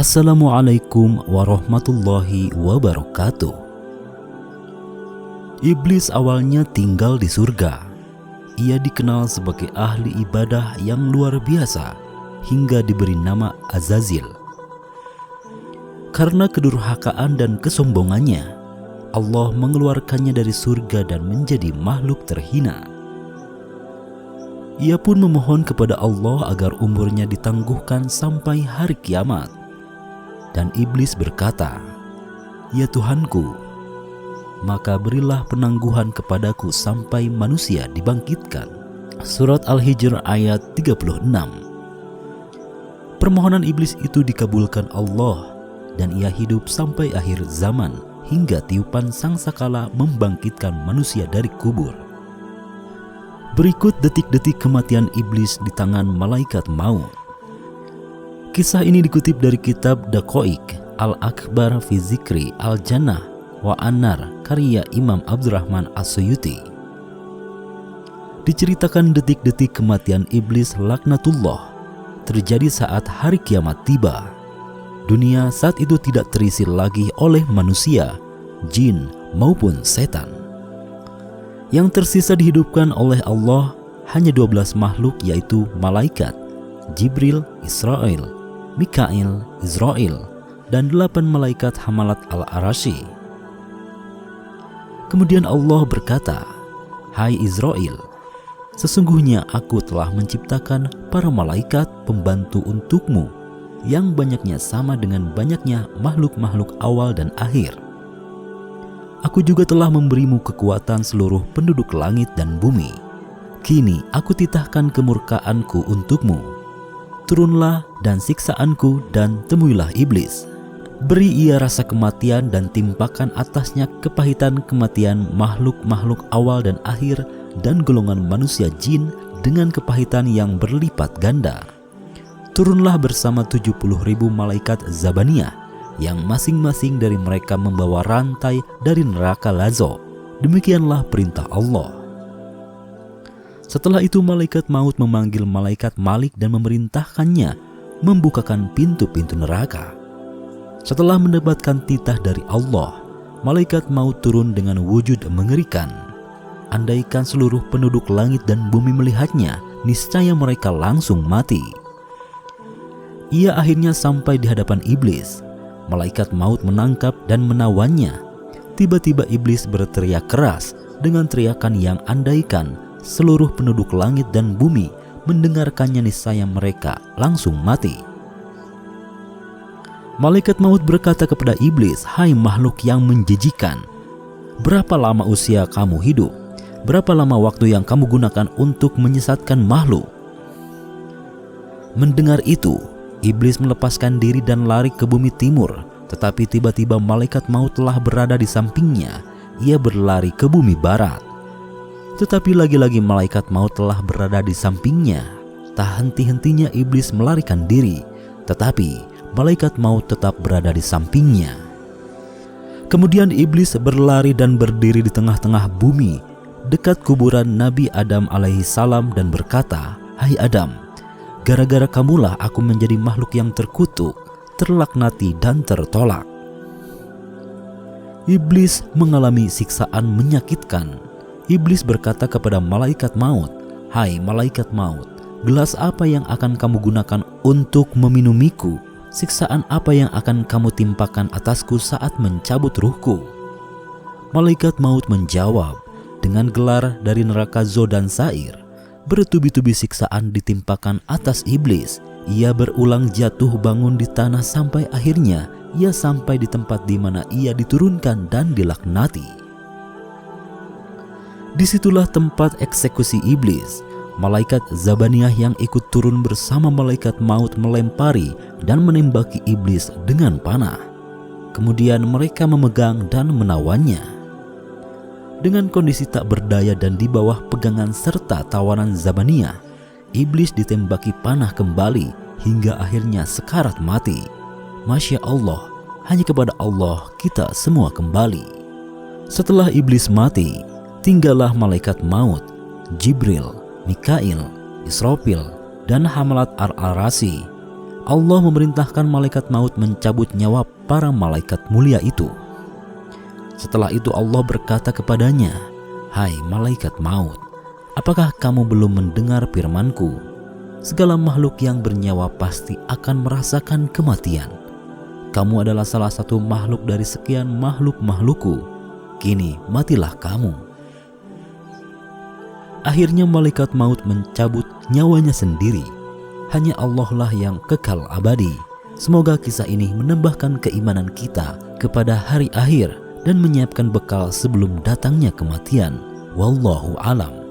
Assalamualaikum warahmatullahi wabarakatuh. Iblis awalnya tinggal di surga. Ia dikenal sebagai ahli ibadah yang luar biasa hingga diberi nama Azazil. Karena kedurhakaan dan kesombongannya, Allah mengeluarkannya dari surga dan menjadi makhluk terhina. Ia pun memohon kepada Allah agar umurnya ditangguhkan sampai hari kiamat. Dan iblis berkata, "Ya Tuhanku, maka berilah penangguhan kepadaku sampai manusia dibangkitkan." Surat Al-Hijr ayat 36. Permohonan iblis itu dikabulkan Allah dan ia hidup sampai akhir zaman hingga tiupan sangkakala membangkitkan manusia dari kubur. Berikut detik-detik kematian iblis di tangan malaikat maut. Kisah ini dikutip dari kitab Daqaiq Al-Akbar fi Zikri Al-Jannah wa An-Nar karya Imam Abdurrahman As-Suyuti. Diceritakan detik-detik kematian iblis laknatullah terjadi saat hari kiamat tiba. Dunia saat itu tidak terisi lagi oleh manusia, jin maupun setan. Yang tersisa dihidupkan oleh Allah hanya 12 makhluk, yaitu malaikat Jibril, Israel, Mikail, Israel, dan 8 malaikat hamalat al-Arasy. Kemudian Allah berkata, "Hai Israel, sesungguhnya aku telah menciptakan para malaikat pembantu untukmu yang banyaknya sama dengan banyaknya makhluk-makhluk awal dan akhir. Aku juga telah memberimu kekuatan seluruh penduduk langit dan bumi. Kini aku titahkan kemurkaanku untukmu. Turunlah dan siksaanku dan temuilah iblis. Beri ia rasa kematian dan timpakan atasnya kepahitan kematian makhluk-makhluk awal dan akhir dan golongan manusia jin dengan kepahitan yang berlipat ganda. Turunlah bersama 70.000 malaikat Zabaniyah yang masing-masing dari mereka membawa rantai dari neraka Lazo. Demikianlah perintah Allah." Setelah itu malaikat maut memanggil malaikat Malik dan memerintahkannya membukakan pintu-pintu neraka. Setelah mendapatkan titah dari Allah, malaikat maut turun dengan wujud mengerikan. Andaikan seluruh penduduk langit dan bumi melihatnya, niscaya mereka langsung mati. Ia akhirnya sampai di hadapan iblis. Malaikat maut menangkap dan menawannya. Tiba-tiba iblis berteriak keras dengan teriakan yang andaikan seluruh penduduk langit dan bumi mendengarkannya, niscaya mereka langsung mati. Malaikat maut berkata kepada iblis, "Hai makhluk yang menjijikan, berapa lama usia kamu hidup? Berapa lama waktu yang kamu gunakan untuk menyesatkan makhluk?" Mendengar itu, iblis melepaskan diri dan lari ke bumi timur. Tetapi tiba-tiba malaikat maut telah berada di sampingnya. Ia berlari ke bumi barat. Tetapi lagi-lagi malaikat maut telah berada di sampingnya. Tak henti-hentinya iblis melarikan diri, tetapi malaikat maut tetap berada di sampingnya. Kemudian iblis berlari dan berdiri di tengah-tengah bumi dekat kuburan Nabi Adam alaihissalam dan berkata, "Hai Adam, gara-gara kamulah aku menjadi makhluk yang terkutuk, terlaknati dan tertolak." Iblis mengalami siksaan menyakitkan. Iblis berkata kepada malaikat maut, "Hai malaikat maut, gelas apa yang akan kamu gunakan untuk meminumiku? Siksaan apa yang akan kamu timpakan atasku saat mencabut ruhku?" Malaikat maut menjawab, "Dengan gelar dari neraka Zo dan Sair." Bertubi-tubi siksaan ditimpakan atas iblis. Ia berulang jatuh bangun di tanah sampai akhirnya ia sampai di tempat di mana ia diturunkan dan dilaknati. Disitulah tempat eksekusi iblis. Malaikat Zabaniyah yang ikut turun bersama malaikat maut melempari dan menembaki iblis dengan panah. Kemudian mereka memegang dan menawannya. Dengan kondisi tak berdaya dan di bawah pegangan serta tawanan Zabaniyah, iblis ditembaki panah kembali hingga akhirnya sekarat mati. Masya Allah, hanya kepada Allah kita semua kembali. Setelah iblis mati, tinggallah malaikat maut, Jibril, Mikail, Israfil, dan hamalat al-Arasy. Allah memerintahkan malaikat maut mencabut nyawa para malaikat mulia itu. Setelah itu Allah berkata kepadanya, "Hai malaikat maut, apakah kamu belum mendengar firman-Ku? Segala makhluk yang bernyawa pasti akan merasakan kematian. Kamu adalah salah satu makhluk dari sekian makhluk-makhluk-Ku. Kini matilah kamu." Akhirnya malaikat maut mencabut nyawanya sendiri. Hanya Allah lah yang kekal abadi. Semoga kisah ini menambahkan keimanan kita kepada hari akhir dan menyiapkan bekal sebelum datangnya kematian. Wallahu alam.